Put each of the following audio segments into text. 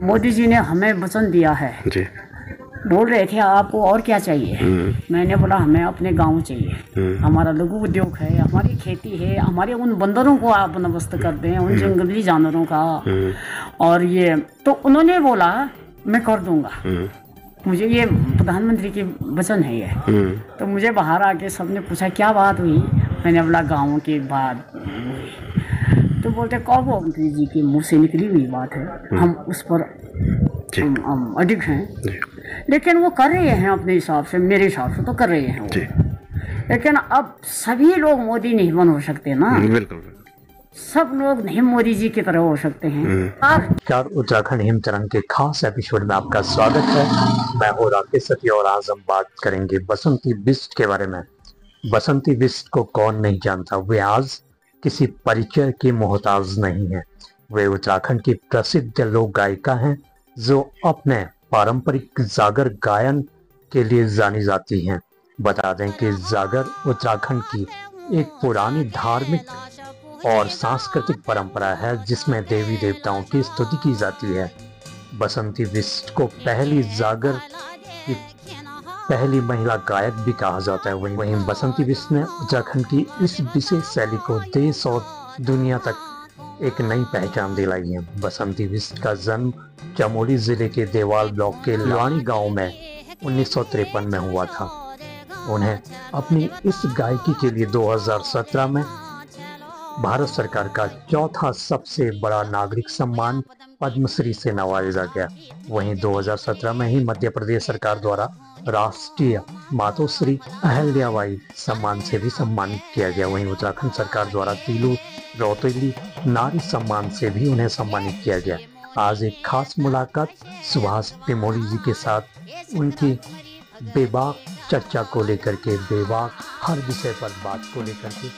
मोदी जी ने हमें वचन दिया है जी। बोल रहे थे आपको और क्या चाहिए। मैंने बोला हमें अपने गांव चाहिए, हमारा लघु उद्योग है, हमारी खेती है, हमारे उन बंदरों को आप बंदोबस्त कर दें, उन जंगली जानवरों का। और ये तो उन्होंने बोला मैं कर दूंगा। मुझे ये प्रधानमंत्री की वचन है ये। तो मुझे बाहर आके सबने पूछा क्या बात हुई। मैंने बोला गाँव की बात हुई। तो बोलते कौन मंत्री जी के मुँह से निकली हुई बात है, हम उस पर हम अडिग हैं। लेकिन वो कर रहे हैं अपने हिसाब से, मेरे हिसाब से तो कर रहे हैं वो। लेकिन अब सभी लोग मोदी नहीं बन हो सकते ना। बिल्कुल। सब लोग नहीं मोदी जी की तरह हो सकते हैं। नमस्कार, उत्तराखंड हिम तरंग के खास एपिसोड में आपका स्वागत है। मैं हूँ राकेश सती और आज हम बात करेंगे बसंती बिष्ट के बारे में। बसंती बिष्ट को कौन नहीं जानता। वे आज किसी परिचय की मोहताज नहीं है। वे उत्तराखंड की प्रसिद्ध लोक गायिका हैं जो अपने पारंपरिक जागर गायन के लिए जानी जाती हैं। बता दें कि जागर उत्तराखंड की एक पुरानी धार्मिक और सांस्कृतिक परंपरा है जिसमें देवी देवताओं की स्तुति की जाती है। बसंती बिष्ट को पहली जागर की पहली महिला गायक भी कहा जाता है। वहीं बसंती बिष्ट ने उत्तराखंड की इस विशेष शैली को देश और दुनिया तक एक नई पहचान दिलाई है। बसंती बिष्ट का जन्म चमोली जिले के देवाल ब्लॉक के लाणी गांव में 1953 में हुआ था। उन्हें अपनी इस गायकी के लिए 2017 में भारत सरकार का चौथा सबसे बड़ा नागरिक सम्मान पद्मश्री से नवाजा गया। वहीं 2017 में ही मध्य प्रदेश सरकार द्वारा राष्ट्रीय मातोश्री अहल्याबाई सम्मान से भी सम्मानित किया गया। वहीं उत्तराखंड सरकार द्वारा तीलू रौतेली नारी सम्मान से भी उन्हें सम्मानित किया गया। आज एक खास मुलाकात सुभाष टिमोली जी के साथ उनकी बेबाक चर्चा को लेकर के, बेबाक हर विषय पर बात को लेकर के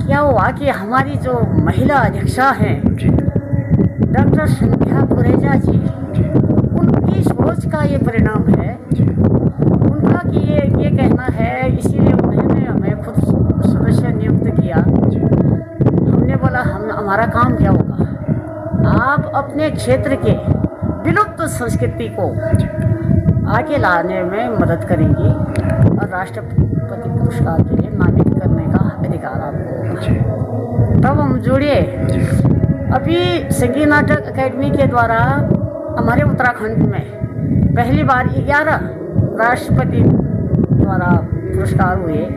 क्या हुआ कि हमारी जो महिला अध्यक्षा हैं डॉक्टर संध्या पुरेजा जी, उनकी सोच का ये परिणाम है। उनका कि ये कहना है, इसीलिए उन्होंने हमें खुद सदस्य नियुक्त किया। हमने बोला हमारा काम क्या होगा, आप अपने क्षेत्र के विलुप्त संस्कृति को आगे लाने में मदद करेंगी और राष्ट्रपति पुरस्कार के लिए नामित करने का अधिकार आपको होगा। तब हम जुड़े। अभी संगीत नाटक अकेडमी के द्वारा हमारे उत्तराखंड में पहली बार 11 राष्ट्रपति द्वारा पुरस्कार हुए,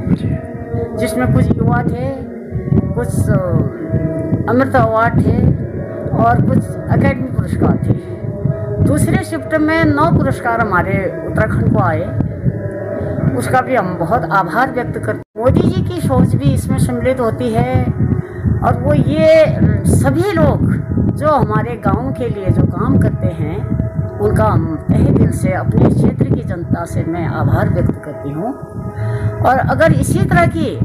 जिसमें कुछ युवा थे, कुछ अमृत अवार्ड थे और कुछ अकेडमी पुरस्कार थे। दूसरे शिफ्ट में 9 पुरस्कार हमारे उत्तराखंड को आए। उसका भी हम बहुत आभार व्यक्त करते। मोदी जी की सोच भी इसमें सम्मिलित होती है और वो ये सभी लोग जो हमारे गांव के लिए जो काम करते हैं उनका हम तहे दिल से अपने क्षेत्र की जनता से मैं आभार व्यक्त करती हूँ। और अगर इसी तरह की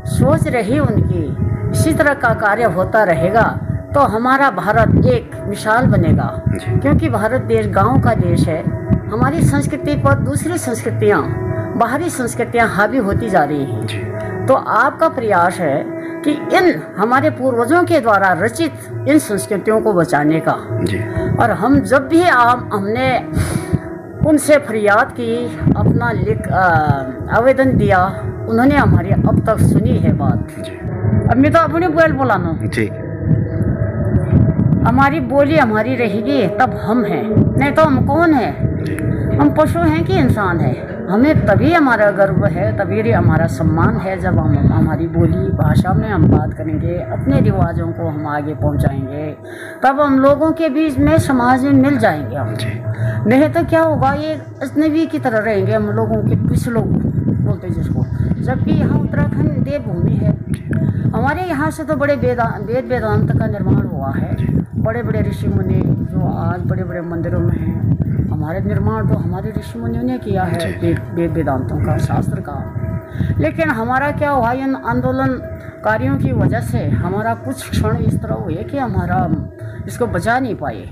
सोच रही उनकी, इसी तरह का कार्य होता रहेगा तो हमारा भारत एक मिसाल बनेगा। क्योंकि भारत देश गांव का देश है। हमारी संस्कृति पर दूसरी संस्कृतियां, बाहरी संस्कृतियां हावी होती जा रही हैं। तो आपका प्रयास है कि इन हमारे पूर्वजों के द्वारा रचित इन संस्कृतियों को बचाने का। और हम जब भी हमने उनसे फरियाद की, अपना आवेदन दिया, उन्होंने हमारी अब तक सुनी है बात। अब मैं तो अपनी बोला ना जी, हमारी बोली हमारी रहेगी तब हम हैं, नहीं तो हम कौन हैं। हम पशु हैं कि इंसान हैं। हमें तभी हमारा गर्व है, तभी हमारा सम्मान है जब हम हमारी बोली भाषा में हम बात करेंगे, अपने रिवाजों को हम आगे पहुंचाएंगे, तब हम लोगों के बीच में समाज में मिल जाएंगे हम। नहीं तो क्या होगा, ये अजनबी की तरह रहेंगे हम, लोगों के पिछ लोग बोलते जिसको। जबकि यहाँ उत्तराखंड देवभूमि है, हमारे यहाँ से तो बड़े वेद वेदांत का निर्माण हुआ है। बड़े बड़े ऋषि मुनि जो आज बड़े बड़े मंदिरों में हैं, हमारे निर्माण तो हमारे ऋषि मुनियों ने किया है, वेद वेदांतों का, शास्त्र का। लेकिन हमारा क्या हुआ, इन आंदोलनकारियों की वजह से हमारा कुछ क्षण इस तरह हुए कि हमारा इसको बचा नहीं पाए।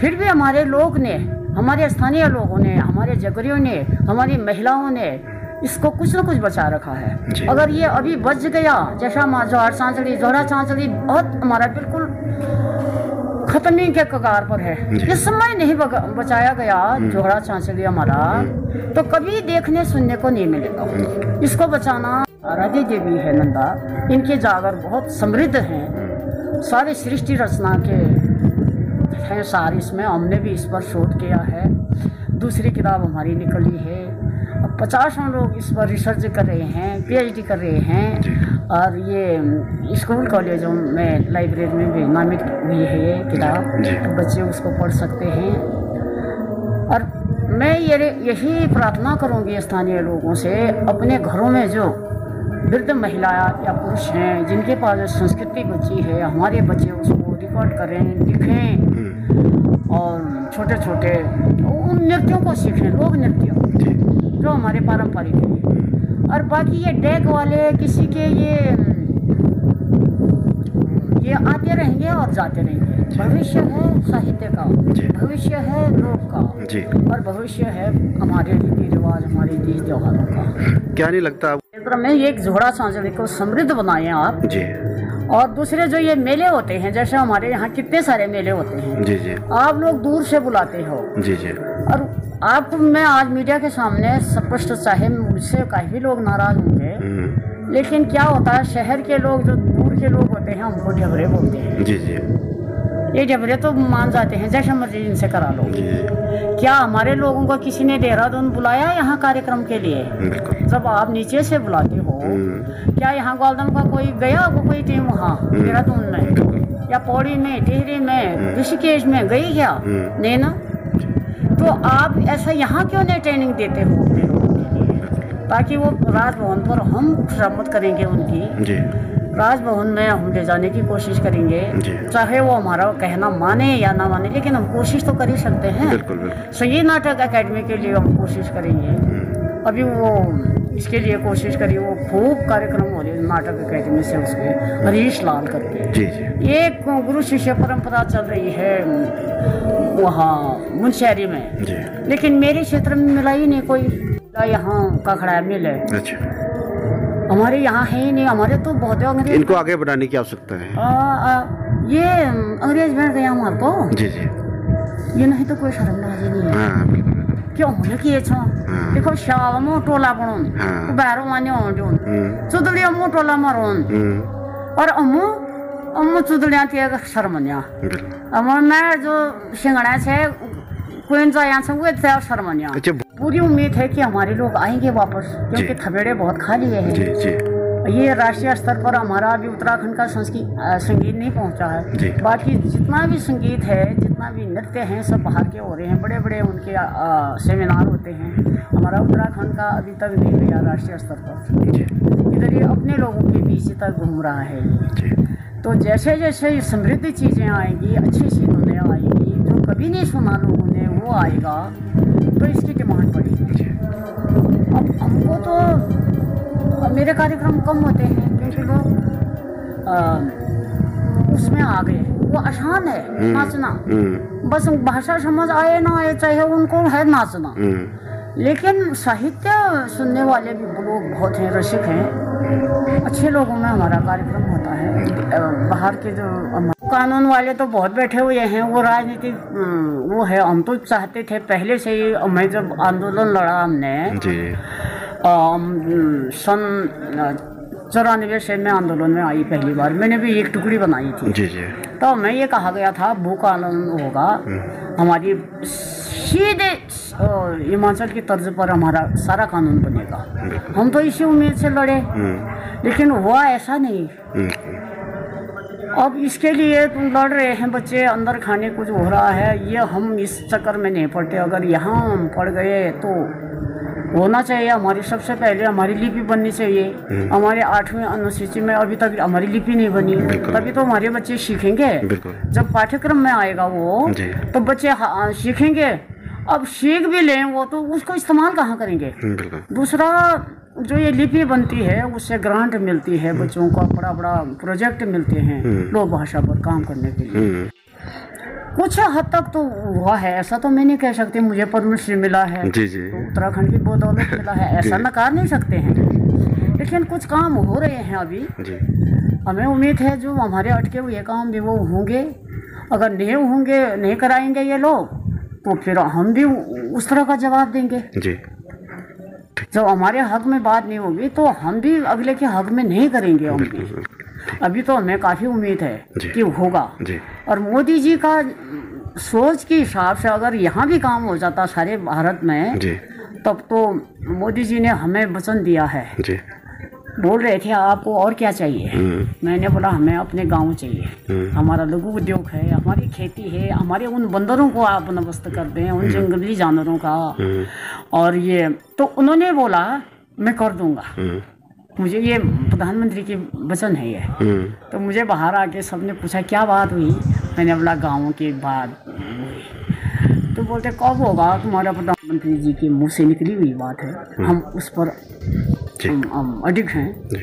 फिर भी हमारे लोग ने, हमारे स्थानीय लोगों ने, हमारे जगरियों ने, हमारी महिलाओं ने इसको कुछ न कुछ बचा रखा है। अगर ये अभी बच गया, जैसा जोहरा चांचड़ी बहुत हमारा बिल्कुल खत्म के कगार पर है, इस समय नहीं बचाया गया जोहरा चांचड़ी हमारा, तो कभी देखने सुनने को नहीं मिलेगा। इसको बचाना। आराध्य देवी है नंदा, इनके जागर बहुत समृद्ध हैं, सारी सृष्टि रचना के हैं सारे, इसमें हमने भी इस पर शोध किया है। दूसरी किताब हमारी निकली है, 50 लोग इस पर रिसर्च कर रहे हैं, PhD कर रहे हैं, और ये स्कूल कॉलेजों में लाइब्रेरी में भी नामित हुई है ये किताब, तो बच्चे उसको पढ़ सकते हैं। और मैं यही प्रार्थना करूंगी स्थानीय लोगों से, अपने घरों में जो वृद्ध महिला या पुरुष हैं जिनके पास संस्कृति बची है, हमारे बच्चे उसको रिकॉर्ड करें, लिखें और छोटे छोटे उन नृत्यों को सीखें, लोक नृत्यों जो हमारे पारंपरिक हैं। और बाकी ये डेक वाले किसी के ये आते रहेंगे और जाते रहेंगे। भविष्य है साहित्य का, भविष्य है लोक का, और भविष्य है हमारे रीति रिवाज, हमारे तीज त्योहारों का। क्या नहीं लगता क्षेत्र में एक जोहरा चांचड़ी को समृद्ध बनाए आप जी। और दूसरे जो ये मेले होते हैं, जैसे हमारे यहाँ कितने सारे मेले होते हैं जी जी, आप लोग दूर से बुलाते हो जी जी, और आपको मैं आज मीडिया के सामने स्पष्ट, चाहे मुझसे काफी लोग नाराज होंगे, लेकिन क्या होता है, शहर के लोग जो दूर के लोग होते हैं हमको ढबरे बोलते हैं जी जी। ये ढबरे तो मान जाते हैं, जैसे मर्जी इनसे करा लो। क्या हमारे लोगों को किसी ने देहरादून बुलाया यहाँ कार्यक्रम के लिए? जब आप नीचे से बुलाते हो, क्या यहाँ ग्वालदम का कोई गया हो, कोई टीम वहाँ देहरादून में या पौड़ी में, टिहरी में, ऋषिकेश में गई क्या? नहीं ना। तो आप ऐसा यहाँ क्यों नहीं ट्रेनिंग देते हो अपने लोगों के लिए, ताकि वो राजभवन पर हम खुशामद करेंगे उनकी, राजभवन में हम ले जाने की कोशिश करेंगे, चाहे वो हमारा कहना माने या ना माने, लेकिन हम कोशिश तो कर ही सकते हैं। संगीत नाटक अकेडमी के लिए हम कोशिश करेंगे, अभी वो इसके लिए कोशिश करी, वो खूब कार्यक्रम हो रहे नाटक अकेडमी से, उसमें हरीश लाल करके एक गुरु शिष्य परंपरा चल रही है वहाँ मुंशियारी में, लेकिन मेरे क्षेत्र में मिला ही नहीं कोई, यहाँ काखड़ा मिले हमारे यहाँ है ही नहीं। हमारे तो बहुत अंग्रेज, इनको आगे बढ़ाने की आवश्यकता है। ये अंग्रेज बैठ गया हमारे को जी जी, ये नहीं तो कोई शर्मनाजी नहीं है। क्यों होने की देखो शाल मो टोला बनोन बाहरों माने हो जोन चुदड़ी अम्मू टोला मारोन और अम्मू चुदड़िया ते शर्मनिया अम्मू मैं जो सिंगड़ा से कोई जा यहाँ से वो थे शर्मनिया। पूरी उम्मीद है कि हमारे लोग आएंगे वापस, क्योंकि थपेड़े बहुत खा लिए हैं। ये राष्ट्रीय स्तर पर हमारा अभी उत्तराखंड का संगीत नहीं पहुंचा है। बाकी जितना भी संगीत है, जितना भी नृत्य हैं, सब बाहर के हो रहे हैं, बड़े बड़े उनके सेमिनार होते हैं। हमारा उत्तराखंड का अभी तक नहीं गया राष्ट्रीय स्तर पर, इधर ये अपने लोगों के बीच तक घूम रहा है। तो जैसे जैसे समृद्ध चीज़ें आएंगी, अच्छी सी दुनिया आएगी, जो कभी नहीं सुना लोगों ने वो आएगा, तो इसकी डिमांड बढ़ेगी। अब हमको तो मेरे कार्यक्रम कम होते हैं क्योंकि लोग उसमें आ गए, वो आसान है नाचना, बस भाषा समझ आए ना आए, चाहे उनको है नाचना। लेकिन साहित्य सुनने वाले भी लोग बहुत हैं, रसिक हैं, अच्छे लोगों में हमारा कार्यक्रम होता है। बाहर के जो कानून वाले तो बहुत बैठे हुए हैं, वो राजनीति वो है। हम तो चाहते थे पहले से ही, मैं जब आंदोलन लड़ा हमने सन 94 से मैं आंदोलन में आई पहली बार, मैंने भी एक टुकड़ी बनाई थी जी जी। तो मैं ये कहा गया था भूख आंदोलन होगा, हमारी सीधे हिमाचल की तर्ज पर हमारा सारा कानून बनेगा। हम तो इसी उम्मीद से लड़े, लेकिन हुआ ऐसा नहीं। अब इसके लिए तुम लड़ रहे हैं, बच्चे अंदर खाने कुछ हो रहा है, ये हम इस चक्कर में नहीं पड़ते। अगर यहाँ हम पड़ गए तो होना चाहिए हमारी, सबसे पहले हमारी लिपि बननी चाहिए। हमारे 8वीं अनुसूची में अभी तक हमारी लिपि नहीं बनी, तभी तो हमारे बच्चे सीखेंगे। जब पाठ्यक्रम में आएगा वो तो बच्चे सीखेंगे। अब सीख भी लें वो तो उसको इस्तेमाल कहाँ करेंगे। दूसरा, जो ये लिपि बनती है उससे ग्रांट मिलती है, बच्चों को बड़ा बड़ा प्रोजेक्ट मिलते हैं लोक भाषा पर काम करने के लिए। कुछ हद तक तो हुआ है, ऐसा तो मैं नहीं कह सकती मुझे पद्मश्री मिला है, तो उत्तराखंड की बदौलत मिला है, ऐसा नकार नहीं सकते हैं। लेकिन कुछ काम हो रहे हैं अभी, हमें उम्मीद है जो हमारे अटके हुए काम भी वो होंगे। अगर नहीं होंगे, नहीं कराएंगे ये लोग, तो फिर हम भी उस तरह का जवाब देंगे। जब हमारे हक में बात नहीं होगी तो हम भी अगले के हक में नहीं करेंगे। हम भी अभी तो हमें काफ़ी उम्मीद है कि होगा। और मोदी जी का सोच के हिसाब से अगर यहाँ भी काम हो जाता सारे भारत में, तब तो मोदी जी ने हमें वचन दिया है। बोल रहे थे आपको और क्या चाहिए, मैंने बोला हमें अपने गांव चाहिए, हमारा लघु उद्योग है, हमारी खेती है, हमारे उन बंदरों को आप बंदोबस्त कर दें, उन जंगली जानवरों का। और ये तो उन्होंने बोला मैं कर दूंगा, मुझे ये प्रधानमंत्री की वचन है ये। तो मुझे बाहर आके सबने पूछा क्या बात हुई, मैंने बोला गाँव की बात हुई। तो बोलते कब होगा, तुम्हारा प्रधानमंत्री जी के मुँह से निकली हुई बात है, हम उस पर हम अडिग हैं।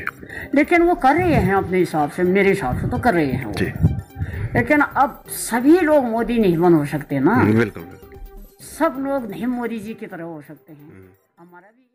लेकिन वो कर रहे हैं अपने हिसाब से, मेरे हिसाब से तो कर रहे हैं वो। लेकिन अब सभी लोग मोदी नहीं बन हो सकते ना, सब लोग नहीं मोदी जी की तरह हो सकते हैं। हमारा भी